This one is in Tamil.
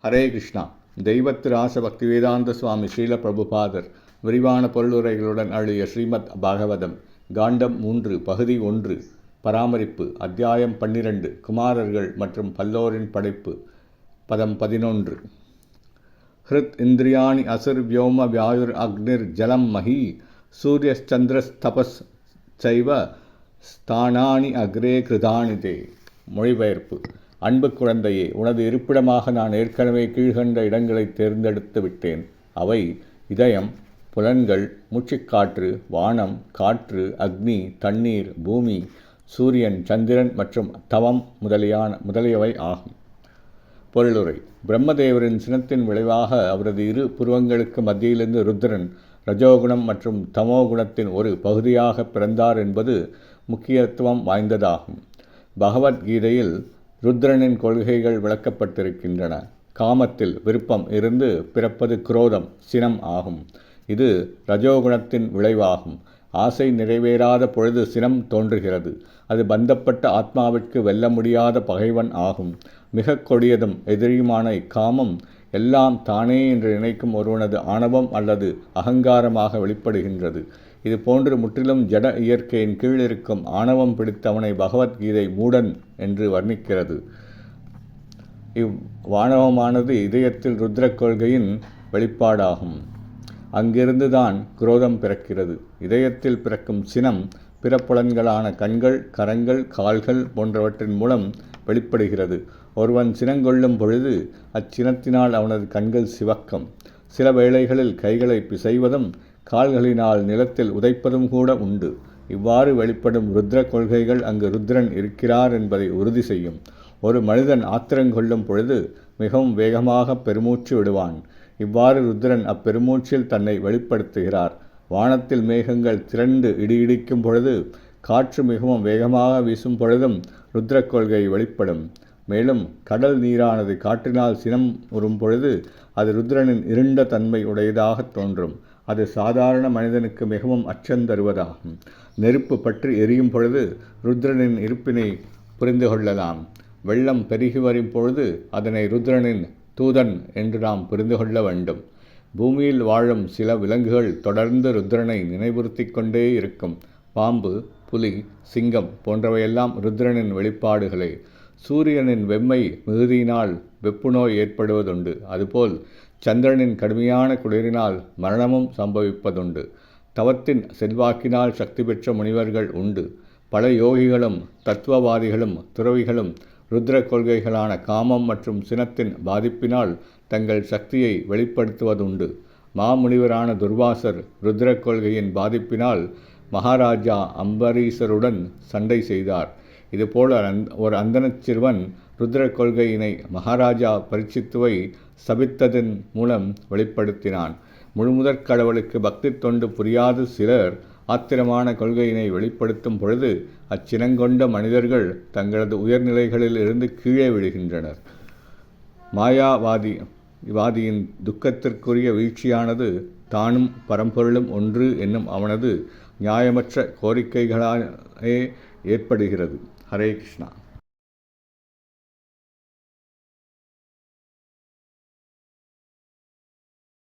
ஹரே கிருஷ்ணா. தெய்வத்து ராச பக்தி வேதாந்த சுவாமி ஸ்ரீல பிரபுபாதர் விரிவான பொருளுரைகளுடன் அழிய ஸ்ரீமத் பாகவதம் காண்டம் 3 பகுதி 1 பராமரிப்பு அத்தியாயம் 12 குமாரர்கள் மற்றும் பல்லோரின் படைப்பு பதம் 11. ஹிருத் இந்திரியாணி அசுர் வியோம வியாயுர் அக்னிர் ஜலம் மஹி சூரியச்சந்திரஸ்தபஸ் சைவ ஸ்தானானி அக்ரே கிருதானிதே. மொழிபெயர்ப்பு. அன்பு குழந்தையே, உனது இருப்பிடமாக நான் ஏற்கனவே கீழ்கண்ட இடங்களை தேர்ந்தெடுத்து விட்டேன். அவை இதயம், புலன்கள், மூச்சுக்காற்று, வானம், காற்று, அக்னி, தண்ணீர், பூமி, சூரியன், சந்திரன் மற்றும் தவம் முதலியவை ஆகும். பொருளுரை. பிரம்மதேவரின் சினத்தின் விளைவாக அவரது இரு புருவங்களுக்கு மத்தியிலிருந்து ருத்ரன் ரஜோகுணம் மற்றும் தமோகுணத்தின் ஒரு பகுதியாக பிறந்தார் என்பது முக்கியத்துவம் வாய்ந்ததாகும். பகவத்கீதையில் ருத்ரனின் கொள்கைகள் விளக்கப்பட்டிருக்கின்றன. காமத்தில் விருப்பம் இருந்து பிறப்பது குரோதம், சினம் ஆகும். இது ரஜோகுணத்தின் விளைவாகும். ஆசை நிறைவேறாத பொழுது சினம் தோன்றுகிறது. அது பந்தப்பட்ட ஆத்மாவிற்கு வெல்ல முடியாத பகைவன் ஆகும். மிக கொடியதும் எதிரியுமான இக்காமம் எல்லாம் தானே என்று நினைக்கும் ஒருவனது ஆணவம் அல்லது அகங்காரமாக வெளிப்படுகின்றது. இது போன்று முற்றிலும் ஜட இயற்கையின் கீழ் இருக்கும் ஆணவம் பிடித்தவனை பகவத்கீதை மூடன் என்று வர்ணிக்கிறது. இவ்வாணவமானது இதயத்தில் ருத்ர கொள்கையின் வெளிப்பாடாகும். அங்கிருந்துதான் குரோதம் பிறக்கிறது. இதயத்தில் பிறக்கும் சினம் பிறப்புலன்களான கண்கள், கரங்கள், கால்கள் போன்றவற்றின் மூலம் வெளிப்படுகிறது. ஒருவன் சினங்கொள்ளும் பொழுது அச்சினத்தினால் அவனது கண்கள் சிவக்கும். சில வேளைகளில் கைகளை பிசைவதும் கால்களினால் நிலத்தில் உதைப்பதும் கூட உண்டு. இவ்வாறு வெளிப்படும் ருத்ர கொள்கைகள் அங்கு ருத்ரன் இருக்கிறார் என்பதை உறுதி செய்யும். ஒரு மனிதன் ஆத்திரங்கொள்ளும் பொழுது மிகவும் வேகமாக பெருமூச்சு விடுவான். இவ்வாறு ருத்ரன் அப்பெருமூச்சில் தன்னை வெளிப்படுத்துகிறார். வானத்தில் மேகங்கள் திரண்டு இடிக்கும் பொழுது, காற்று மிகவும் வேகமாக வீசும் பொழுதும் ருத்ர கொள்கை வெளிப்படும். மேலும் கடல் நீரானது காற்றினால் சினம் உறும் பொழுது அது ருத்ரனின் இருண்ட தன்மை உடையதாக தோன்றும். அது சாதாரண மனிதனுக்கு மிகவும் அச்சந்தருவதாகும். நெருப்பு பற்றி எரியும் பொழுது ருத்ரனின் இருப்பினை புரிந்து கொள்ளலாம். வெள்ளம் பெருகி வரும் பொழுது அதனை ருத்ரனின் தூதன் என்று நாம் புரிந்து கொள்ள வேண்டும். பூமியில் வாழும் சில விலங்குகள் தொடர்ந்து ருத்ரனை நினைவுறுத்தி கொண்டே இருக்கும். பாம்பு, புலி, சிங்கம் போன்றவையெல்லாம் ருத்ரனின் வெளிப்பாடுகளே. சூரியனின் வெம்மை மிகுதியினால் வெப்புநோய் ஏற்படுவதுண்டு. அதுபோல் சந்திரனின் கடுமையான குளிரினால் மரணமும் சம்பவிப்பதுண்டு. தவத்தின் செல்வாக்கினால் சக்தி பெற்ற முனிவர்கள் உண்டு. பல யோகிகளும் தத்துவவாதிகளும் துறவிகளும் ருத்ர கொள்கைகளான காமம் மற்றும் சினத்தின் பாதிப்பினால் தங்கள் சக்தியை வெளிப்படுத்துவதுண்டு. மாமுனிவரான துர்வாசர் ருத்ர கொள்கையின் பாதிப்பினால் மகாராஜா அம்பரீசருடன் சண்டை செய்தார். இதுபோல ஒரு அந்தனச் சிறுவன் ருத்ர கொள்கையினை மகாராஜா பரீட்சித்துவை சபித்ததன் மூலம் வெளிப்படுத்தினான். முழுமுதற் கடவுளுக்கு பக்தி தொண்டு புரியாத சிலர் ஆத்திரமான கொள்கையினை வெளிப்படுத்தும் பொழுது அச்சினங்கொண்ட மனிதர்கள் தங்களது உயர்நிலைகளில் இருந்து கீழே விழுகின்றனர். மாயாவாதியின் துக்கத்திற்குரிய வீழ்ச்சியானது தானும் பரம்பொருளும் ஒன்று என்னும் அவனது நியாயமற்ற கோரிக்கைகளாலே ஏற்படுகிறது. ஹரே கிருஷ்ணா.